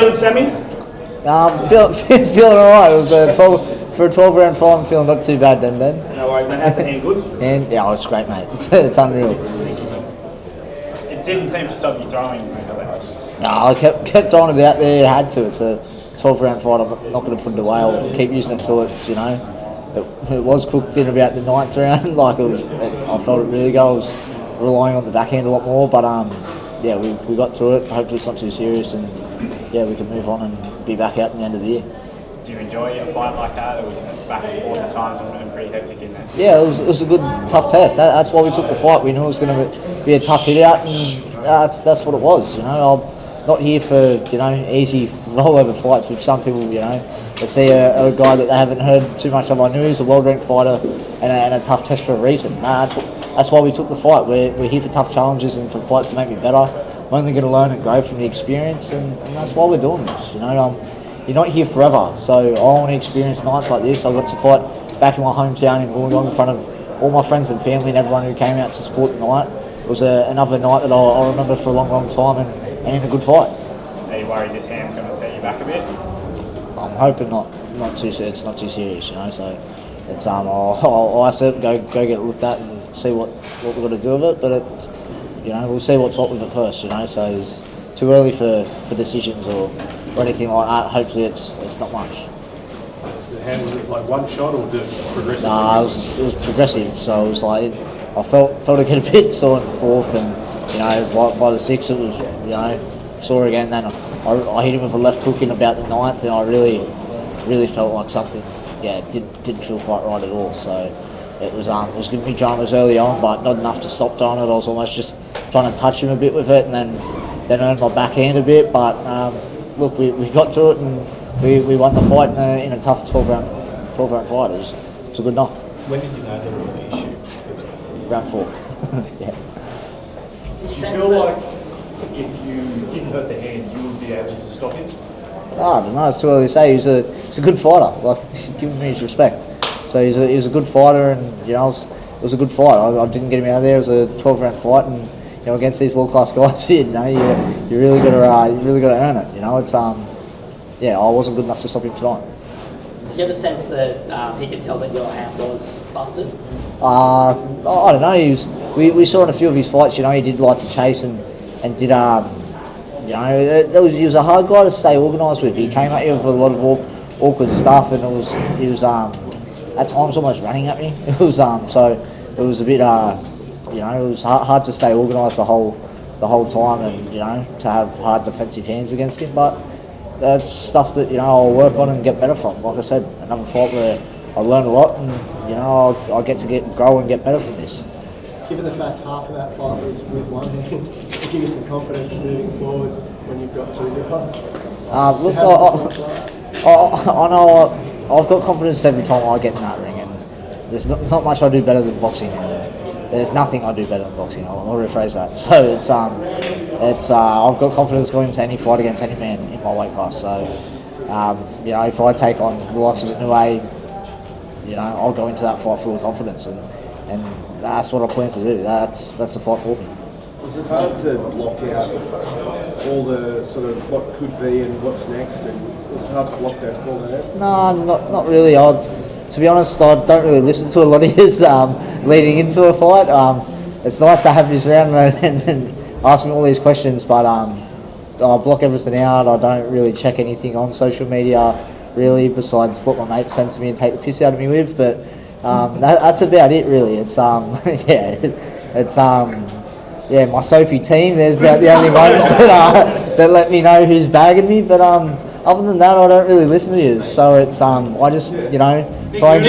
feeling, Sammy? Feeling alright. It was a 12 round fight. I'm feeling not too bad then. No worries, mate. How's the hand good? And yeah, it's great, mate. It's unreal. It didn't seem to stop you throwing, mate. No, I kept throwing it out there. I had to. It's a 12 round fight. I'm not going to put it away. I'll keep using it till it's, you know, it was cooked in about the 9th round. I felt it really go. I was relying on the backhand a lot more, but yeah, we got through it. Hopefully it's not too serious, and yeah, we can move on and be back out at the end of the year. Do you enjoy a fight like that? It was back and forth at times and pretty hectic in there. Yeah, it was a good, tough test. That's why we took the fight. We knew it was going to be a tough hit out, and that's what it was. You know, I'm not here for, you know, easy rollover fights, which some people, you know, they see a guy that they haven't heard too much of. I knew he's a world-ranked fighter and a tough test for a reason. That's why we took the fight. We're here for tough challenges and for fights to make me better. I'm only going to learn and grow from the experience, and that's why we're doing this. You know, you're not here forever, so I want to experience nights like this. I got to fight back in my hometown in Wollongong in front of all my friends and family and everyone who came out to support the night. It was another night that I'll remember for a long, long time, and in a good fight. Are you worried this hand's going to set you back a bit? I'm hoping not too. It's not too serious, you know. So it's I'll ask it, go get it looked at and see what we've got to do with it. But it's, you know, we'll see what's what with it first, you know. So it's too early for decisions or anything like that. Hopefully it's not much. The hand, was it like one shot or did it progressive? Nah, it was progressive. So it was like I felt it get a bit sore in the 4th, and you know by the 6th it was, you know, sore again. Then I hit him with a left hook in about the 9th, and I really felt like something, yeah, didn't feel quite right at all. So it was giving me dramas early on, but not enough to stop throwing it. I was almost just trying to touch him a bit with it, and then earned my backhand a bit. But look, we got through it, and we won the fight in a tough 12 round fight. It was a good night. When did you know there was an issue? Round 4. Yeah. Do you feel like if you didn't hurt the hand, you would be able to stop him? I don't know. It's too early to say. He's a good fighter. Like, give me his respect. So he was a good fighter, and you know, it was a good fight. I didn't get him out of there. It was a 12 round fight, and you know, against these world class guys, you know, you really got to earn it. You know, it's yeah, I wasn't good enough to stop him tonight. Did you have a sense that he could tell that your hand was busted? I don't know. We saw in a few of his fights, you know, he did like to chase and did you know, he was a hard guy to stay organised with. He came at you with a lot of awkward stuff, and he was at times almost running at me. It was so it was a bit you know, it was hard to stay organised the whole time, and you know, to have hard defensive hands against him. But that's stuff that, you know, I'll work on and get better from. Like I said, another fight where I learned a lot, and you know, I get to grow and get better from this. Given the fact half of that fight was with one hand, it give you some confidence moving forward when you've got two good fights? Look, I know I've got confidence every time I get in that ring, and there's not much I do better than boxing. And there's nothing I do better than boxing. I'll rephrase that. So it's I've got confidence going into any fight against any man in my weight class. So you know, if I take on the likes of Inoue, you know, I'll go into that fight full of confidence, and that's what I plan to do. That's the fight for me. Was it hard to block out all the sort of what could be and what's next, and was it hard to block that all out? No, not really. To be honest, I don't really listen to a lot of his leading into a fight. It's nice to have this round and ask me all these questions, but I block everything out. I don't really check anything on social media, really, besides what my mates send to me and take the piss out of me with. But that's about it, really. It's yeah, my Sophie team, they're about the only ones that let me know who's bagging me. But other than that, I don't really listen to you. So it's I just, you know, try and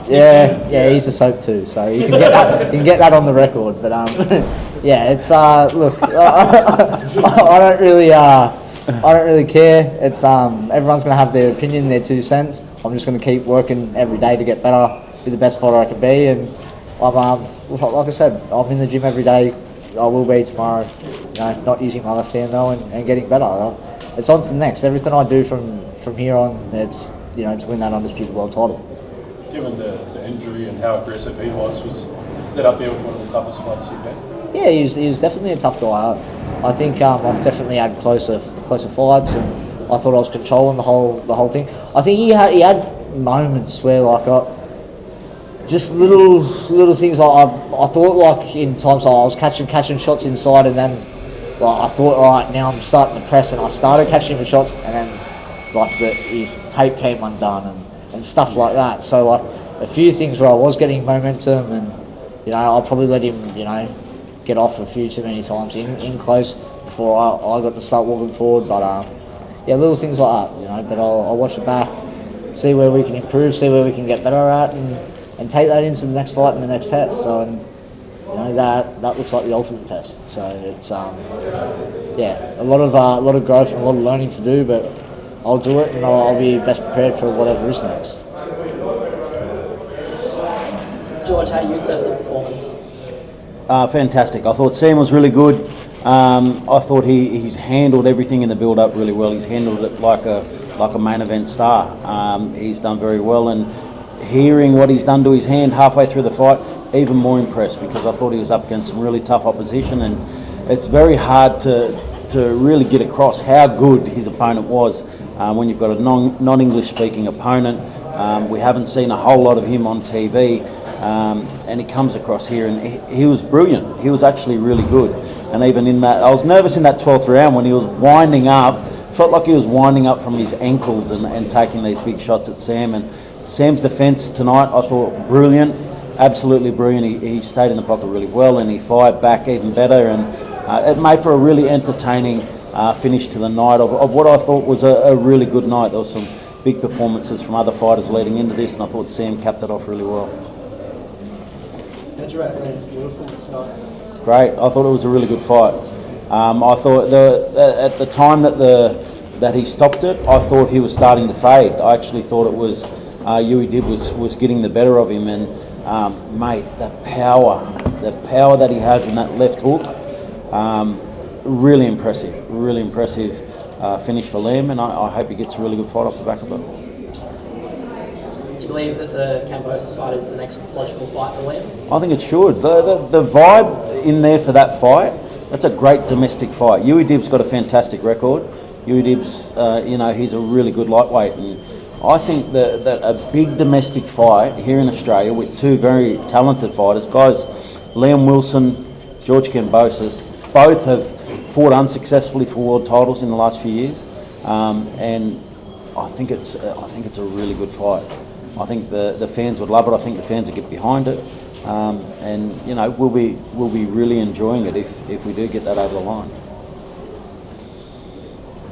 yeah, he's a soap too. So you can get that on the record. But yeah, it's look, I don't really care. It's everyone's gonna have their opinion, their 2 cents. I'm just gonna keep working every day to get better, be the best fighter I can be, and I'm like I said, I'm in the gym every day. I will be tomorrow. You know, not using my left hand though, and getting better. It's on to the next. Everything I do from here on, it's, you know, to win that undisputed world title. Given the injury and how aggressive he was that up there with one of the toughest fights you've had? Yeah, he was definitely a tough guy. I think I've definitely had closer fights, and I thought I was controlling the whole thing. I think he had moments where like just little things like I thought like in times like I was catching shots inside, and then like I thought, all right, now I'm starting to press, and I started catching the shots, and then like his tape came undone and stuff like that. So like a few things where I was getting momentum, and I probably let him get off a few too many times in close before I got to start walking forward. But yeah, little things like that, But I'll watch it back, see where we can improve, see where we can get better at, and take that into the next fight and the next test. So that looks like the ultimate test. So it's yeah, a lot of growth and a lot of learning to do, but I'll do it, and I'll be best prepared for whatever is next. George, how do you assess the performance? Fantastic. I thought Sam was really good. I thought he's handled everything in the build-up really well. He's handled it like a main event star. He's done very well, and hearing what he's done to his hand halfway through the fight, even more impressed, because I thought he was up against some really tough opposition, and it's very hard to really get across how good his opponent was when you've got a non-English speaking opponent. We haven't seen a whole lot of him on TV, and he comes across here, and he was brilliant. He was actually really good. And even in that, I was nervous in that 12th round when he was winding up, felt like he was winding up from his ankles and taking these big shots at Sam. And Sam's defence tonight, I thought, brilliant, absolutely brilliant. He stayed in the pocket really well, and he fired back even better, and it made for a really entertaining finish to the night of what I thought was a really good night. There was some big performances from other fighters leading into this, and I thought Sam capped it off really well. How'd you rate Liam Wilson tonight? Great. I thought it was a really good fight. I thought at the time that he stopped it, I thought he was starting to fade. I actually thought it was Inoue Dib was getting the better of him, and mate, the power that he has in that left hook, really impressive finish for Liam, and I hope he gets a really good fight off the back of it. Do you believe that the Cambosis fight is the next logical fight for Liam? I think it should. The vibe in there for that fight, that's a great domestic fight. Inoue Dib's got a fantastic record. Inoue Dib's, he's a really good lightweight, and I think that a big domestic fight here in Australia with two very talented fighters, guys, Liam Wilson, George Cambosis, both have fought unsuccessfully for world titles in the last few years, and I think it's a really good fight. I think the fans would love it. I think the fans would get behind it, and we'll be really enjoying it if we do get that over the line.